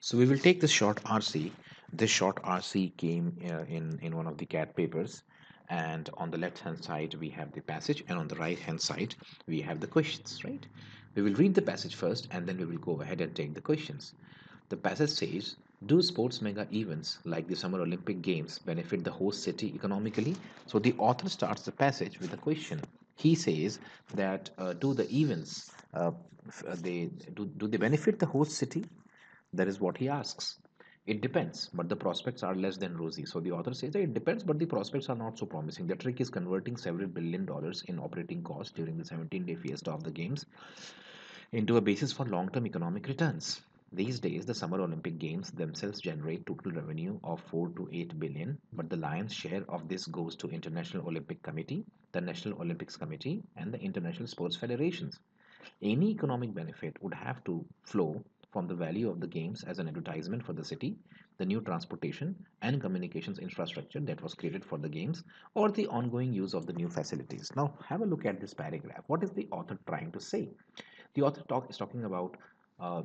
So we will take this short RC. This short RC came in one of the CAT papers, and on the left hand side we have the passage, and on the right hand side we have the questions. Right? We will read the passage first, and then we will go ahead and take the questions. The passage says, "Do sports mega events like the Summer Olympic Games benefit the host city economically?" So the author starts the passage with a question. He says that do the events do they benefit the host city? That is what he asks. It depends, but the prospects are less than rosy. So the author says that it depends, but the prospects are not so promising. The trick is converting several $billion in operating costs during the 17-day fiesta of the Games into a basis for long-term economic returns. These days, the Summer Olympic Games themselves generate total revenue of 4 to 8 billion, but the lion's share of this goes to International Olympic Committee, the National Olympics Committee, and the international sports federations. Any economic benefit would have to flow from the value of the games as an advertisement for the city, the new transportation and communications infrastructure that was created for the games, or the ongoing use of the new facilities. Now, have a look at this paragraph. What is the author trying to say? The is talking about uh,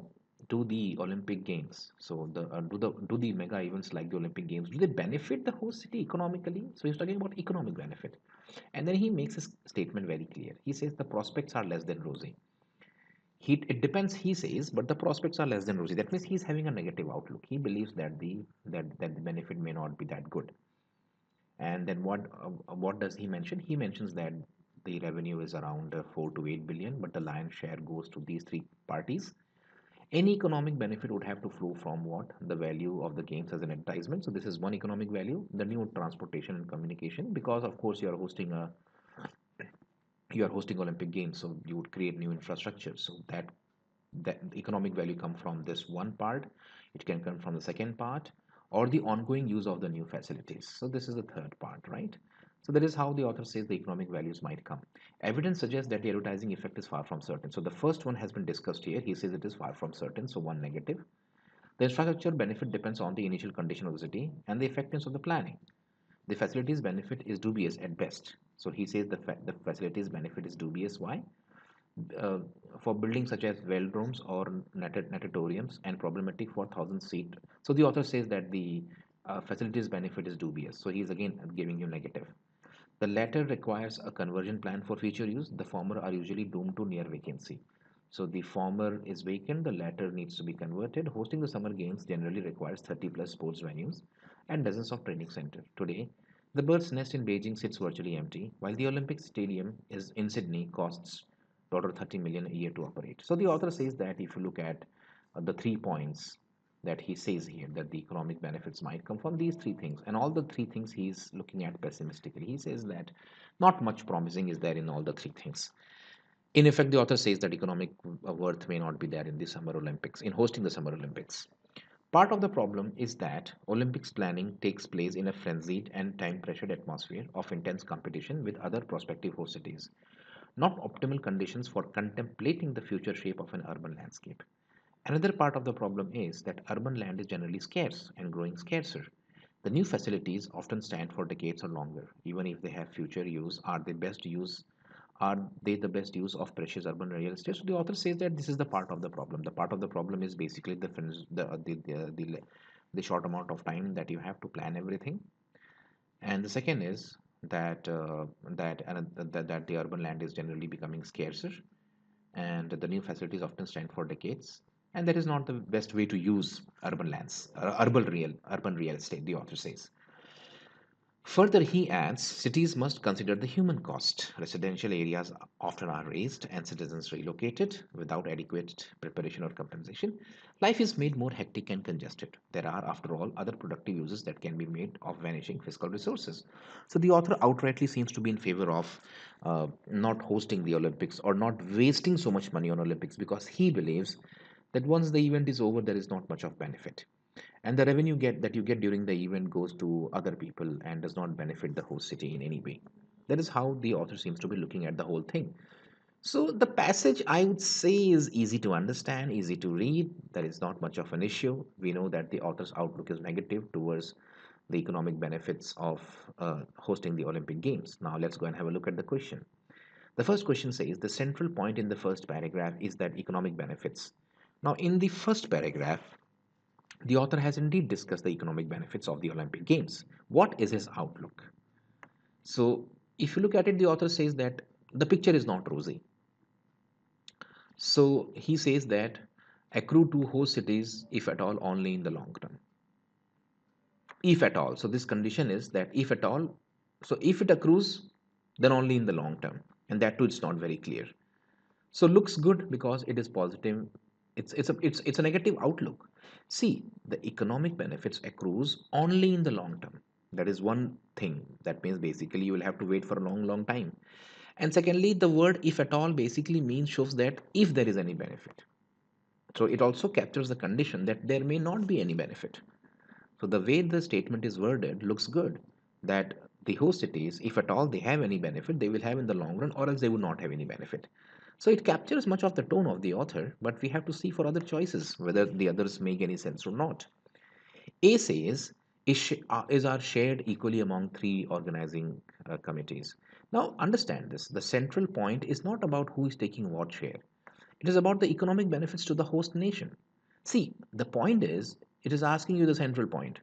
do the Olympic Games, so do the mega events like the Olympic Games, do they benefit the host city economically? So he's talking about economic benefit, and then he makes his statement very clear. He says the prospects are less than rosy. It depends, he says, but the prospects are less than rosy. That means he's having a negative outlook. He believes that the benefit may not be that good. And then what does he mention? He mentions that the revenue is around 4 to 8 billion, but the lion's share goes to these three parties. Any economic benefit would have to flow from what? The value of the games as an advertisement. So this is one economic value. The new transportation and communication, because of course you are hosting Olympic Games, so you would create new infrastructure. So that economic value come from this one part. It can come from the second part, or the ongoing use of the new facilities. So this is the third part, right? So that is how the author says the economic values might come. Evidence suggests that the advertising effect is far from certain. So the first one has been discussed here. He says it is far from certain, so one negative. The infrastructure benefit depends on the initial condition of the city and the effectiveness of the planning. The facilities benefit is dubious at best. So he says the facilities benefit is dubious. Why? uh, for buildings such as velodromes or natatoriums and problematic for 1,000 seat. So the author says that the facilities benefit is dubious. So he is again giving you negative. The latter requires a conversion plan for future use. The former are usually doomed to near vacancy. So the former is vacant, the latter needs to be converted. Hosting the summer games generally requires 30 plus sports venues and dozens of training centers. Today, the bird's nest in Beijing sits virtually empty, while the Olympic Stadium is in Sydney costs 30 million a year to operate. So the author says that if you look at the 3 points that he says here, that the economic benefits might come from these three things, and all the three things he's looking at pessimistically. He says that not much promising is there in all the three things. In effect, the author says that economic worth may not be there in the Summer Olympics, in hosting the Summer Olympics. Part of the problem is that Olympics planning takes place in a frenzied and time pressured atmosphere of intense competition with other prospective host cities, not optimal conditions for contemplating the future shape of an urban landscape. Another part of the problem is that urban land is generally scarce and growing scarcer. The new facilities often stand for decades or longer. Even if they have future use, are they the best use of precious urban real estate? So the author says that this is the part of the problem. The part of the problem is basically the short amount of time that you have to plan everything, and the second is that the urban land is generally becoming scarcer, and the new facilities often stand for decades, and that is not the best way to use urban lands, urban real estate, the author says. Further, he adds, cities must consider the human cost. Residential areas often are razed and citizens relocated without adequate preparation or compensation. Life is made more hectic and congested. There are, after all, other productive uses that can be made of vanishing fiscal resources. So the author outrightly seems to be in favor of not hosting the Olympics or not wasting so much money on Olympics, because he believes that once the event is over, there is not much of benefit, and the revenue get that you get during the event goes to other people and does not benefit the host city in any way. That is how the author seems to be looking at the whole thing. So the passage, I would say, is easy to understand, easy to read. There is not much of an issue. We know that the author's outlook is negative towards the economic benefits of hosting the Olympic Games. Now let's go and have a look at the question. The first question says the central point in the first paragraph is that economic benefits. Now in the first paragraph, The author has indeed discussed the economic benefits of the Olympic Games. What is his outlook? So, if you look at it, the author says that the picture is not rosy. So, he says that accrue to host cities, if at all, only in the long term. If at all. So, this condition is that if at all, so if it accrues, then only in the long term. And that too, it's not very clear. So looks good because it is positive. It's a negative outlook. See, the economic benefits accrues only in the long term. That is one thing. That means basically you will have to wait for a long time. And secondly, the word if at all basically means shows that if there is any benefit. So it also captures the condition that there may not be any benefit. So the way the statement is worded looks good, that the host cities, if at all they have any benefit, they will have in the long run, or else they would not have any benefit. So it captures much of the tone of the author, but we have to see for other choices whether the others make any sense or not. A says is are shared equally among three organizing committees. Now understand this: the central point is not about who is taking what share. It is about the economic benefits to the host nation. See, the point is, it is asking you the central point.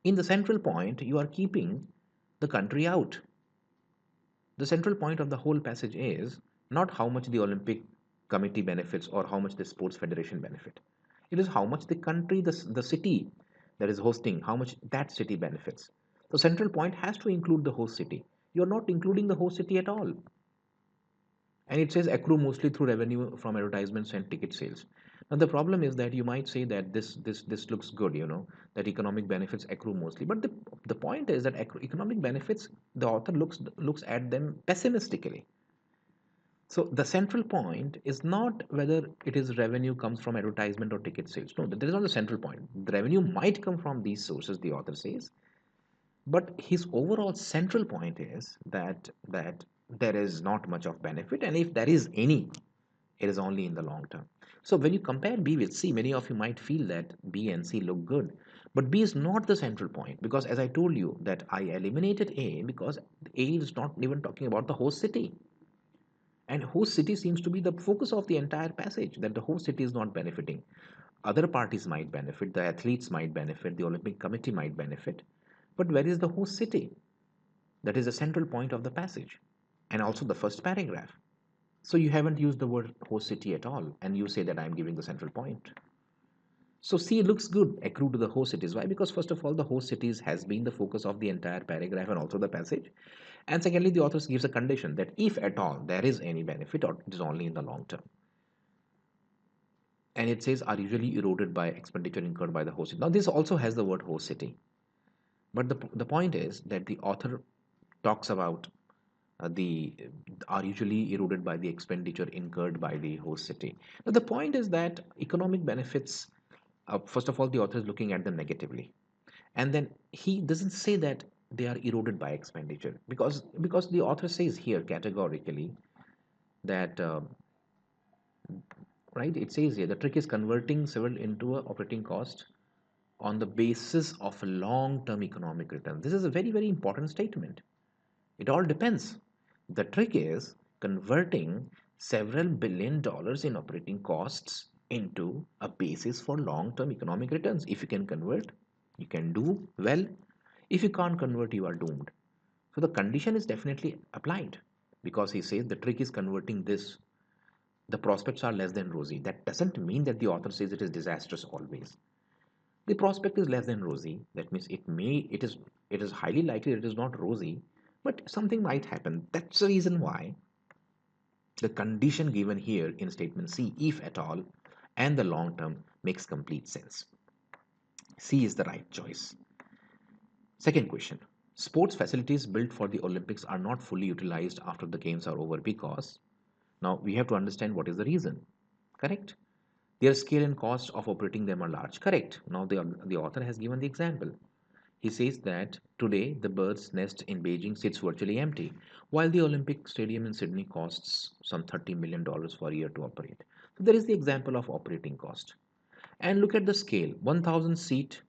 In the central point, you are keeping the country out. The central point of the whole passage is not how much the Olympic Committee benefits or how much the Sports Federation benefit. It is how much the country, the city that is hosting, how much that city benefits. The central point has to include the host city. You are not including the host city at all. And it says accrue mostly through revenue from advertisements and ticket sales. Now the problem is that you might say that this looks good, that economic benefits accrue mostly, but the point is that economic benefits, the author looks at them pessimistically. So the central point is not whether it is revenue comes from advertisement or ticket sales. No, that is not the central point. The revenue might come from these sources, the author says, but his overall central point is that there is not much of benefit, and if there is any, it is only in the long term. So when you compare B with C, many of you might feel that B and C look good, but B is not the central point, because as I told you that I eliminated A because A is not even talking about the host city, and host city seems to be the focus of the entire passage, that the host city is not benefiting. Other parties might benefit, the athletes might benefit, the Olympic Committee might benefit, but where is the host city? That is the central point of the passage, and also the first paragraph. So you haven't used the word host city at all, and you say that I'm giving the central point. So C looks good, accrue to the host cities. Why? Because first of all, the host cities has been the focus of the entire paragraph and also the passage. And secondly, the author gives a condition that if at all there is any benefit, or it is only in the long term. And it says are usually eroded by expenditure incurred by the host city. Now this also has the word host city. But the point is that the author talks about the are usually eroded by the expenditure incurred by the host city. Now the point is that economic benefits, first of all, the author is looking at them negatively, and then he doesn't say that they are eroded by expenditure, because the author says here categorically that right, it says here the trick is converting several into a operating cost on the basis of a long-term economic return. This is a very important statement. It all depends. The trick is converting several billion dollars in operating costs into a basis for long-term economic returns. If you can convert, you can do well. If you can't convert, you are doomed. So the condition is definitely applied, because he says the trick is converting this. The prospects are less than rosy. That doesn't mean that the author says it is disastrous always. The prospect is less than rosy. That means it is highly likely it is not rosy, but something might happen. That's the reason why the condition given here in statement C, if at all, and the long term makes complete sense. C is the right choice. Second question. Sports facilities built for the Olympics are not fully utilized after the games are over because, now we have to understand what is the reason. Correct? Their scale and cost of operating them are large. Correct. Now the author has given the example. He says that today the bird's nest in Beijing sits virtually empty, while the Olympic Stadium in Sydney costs some $30 million for a year to operate. So there is the example of operating cost. And look at the scale, 1,000 seat.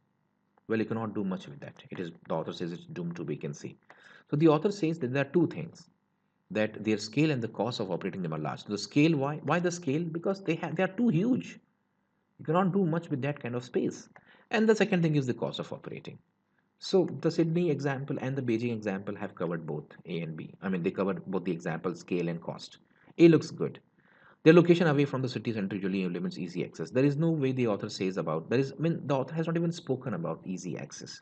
Well, you cannot do much with that. The author says it's doomed to vacancy. So the author says that there are two things, that their scale and the cost of operating them are large. The scale, why the scale? Because they are too huge. You cannot do much with that kind of space. And the second thing is the cost of operating. So the Sydney example and the Beijing example have covered both A and B. I mean, they covered both the example, scale, and cost. A looks good. Their location away from the city center usually limits easy access. There is no way the author says about there is. I mean, the author has not even spoken about easy access.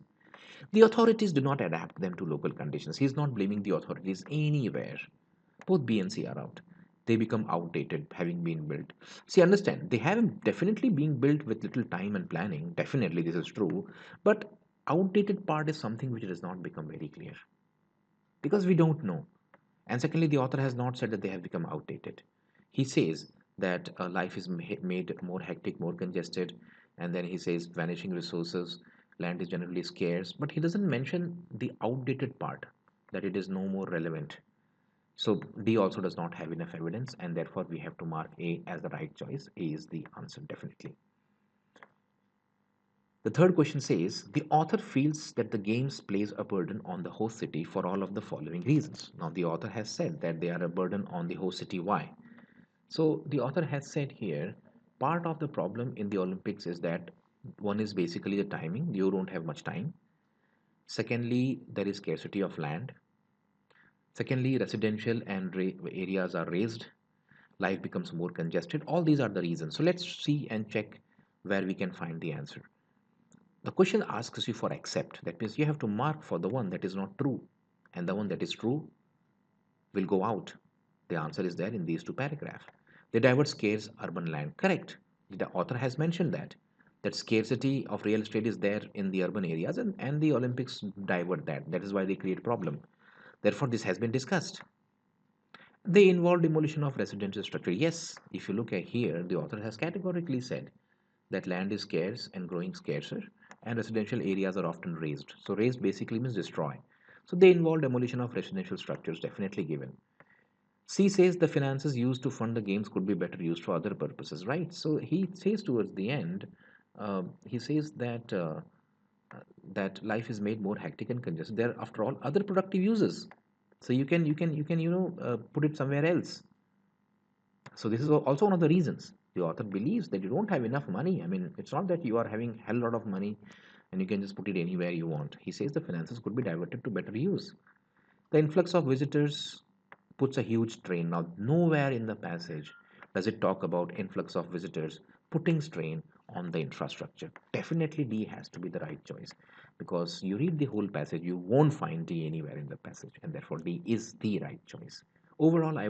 The authorities do not adapt them to local conditions. He is not blaming the authorities anywhere. Both B and C are out. They become outdated, having been built. See, understand, they have definitely been built with little time and planning. Definitely, this is true. But outdated part is something which does not become very clear because we don't know. And secondly, the author has not said that they have become outdated. He says that life is made more hectic, more congested, and then he says vanishing resources, land is generally scarce, but he doesn't mention the outdated part, that it is no more relevant. So D also does not have enough evidence, and therefore we have to mark A as the right choice. A is the answer, definitely. The third question says the author feels that the games place a burden on the host city for all of the following reasons. Now, the author has said that they are a burden on the host city. Why? So, the author has said here part of the problem in the Olympics is that one is basically the timing, you don't have much time. Secondly, there is scarcity of land. Secondly, residential and areas are raised, life becomes more congested. All these are the reasons. So, let's see and check where we can find the answer. The question asks you for accept. That means you have to mark for the one that is not true, and the one that is true will go out. The answer is there in these two paragraphs. They divert scarce urban land. Correct. The author has mentioned that scarcity of real estate is there in the urban areas, and the Olympics divert that. That is why they create problem. Therefore, this has been discussed. They involve demolition of residential structure. Yes, if you look at here, the author has categorically said that land is scarce and growing scarcer, and residential areas are often raised. So raised basically means destroy. So they involve demolition of residential structures, definitely given. C says the finances used to fund the games could be better used for other purposes, right? So he says towards the end, he says that life is made more hectic and congested. There are, after all, other productive uses. So you can put it somewhere else. So this is also one of the reasons the author believes that you don't have enough money. I mean, it's not that you are having hell lot of money and you can just put it anywhere you want. He says the finances could be diverted to better use. The influx of visitors puts a huge strain. Now, nowhere in the passage does it talk about influx of visitors putting strain on the infrastructure. Definitely D has to be the right choice because you read the whole passage, you won't find D anywhere in the passage, and therefore D is the right choice. Overall, I